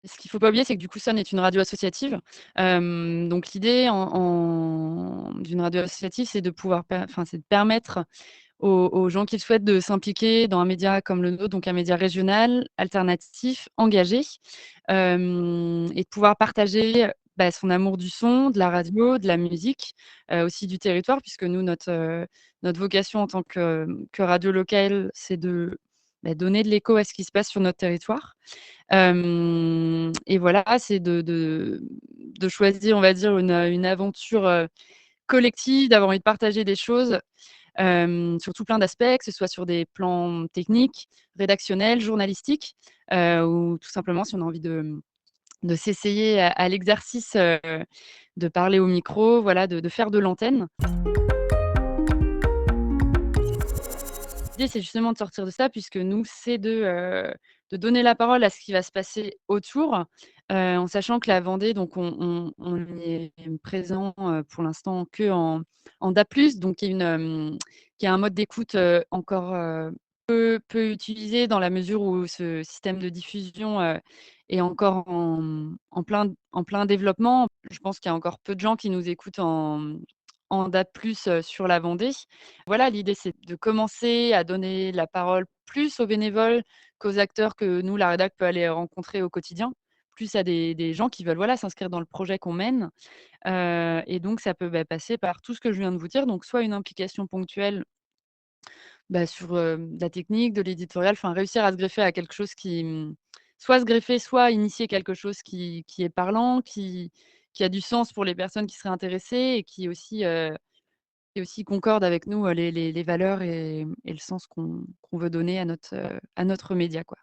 Ce qu'il faut pas oublier, c'est que du coup, Sun est une radio associative. Donc l'idée d'une radio associative, c'est de pouvoir c'est de permettre aux gens qui le souhaitent de s'impliquer dans un média comme le nôtre, donc un média régional, alternatif, engagé, et de pouvoir partager, son amour du son, de la radio, de la musique, aussi du territoire puisque nous notre vocation en tant que radio locale, c'est de, donner de l'écho à ce qui se passe sur notre territoire. Et voilà, c'est de choisir, on va dire, une aventure, collective, d'avoir envie de partager des choses, sur tout plein d'aspects, que ce soit sur des plans techniques, rédactionnels, journalistiques, ou tout simplement si on a envie de s'essayer à l'exercice, de parler au micro, voilà, de faire de l'antenne. L'idée, c'est justement de sortir de ça puisque nous, c'est de donner la parole à ce qui va se passer autour, en sachant que la Vendée, donc on y est présent, pour l'instant qu'en DAB+, donc qui est un mode d'écoute, encore, peu utilisé dans la mesure où ce système de diffusion, est encore en plein développement. Je pense qu'il y a encore peu de gens qui nous écoutent en DAB+, sur la Vendée. Voilà, l'idée, c'est de commencer à donner la parole plus aux bénévoles qu'aux acteurs que nous, la rédac, peut aller rencontrer au quotidien, plus à des gens qui veulent, voilà, s'inscrire dans le projet qu'on mène. Et donc ça peut, passer par tout ce que je viens de vous dire, donc soit une implication ponctuelle, sur, de la technique, de l'éditorial, enfin réussir à se greffer à quelque chose qui, soit se greffer, soit initier quelque chose qui est parlant, qui a du sens pour les personnes qui seraient intéressées et qui aussi concorde avec nous, les valeurs et le sens qu'on veut donner à notre média, quoi.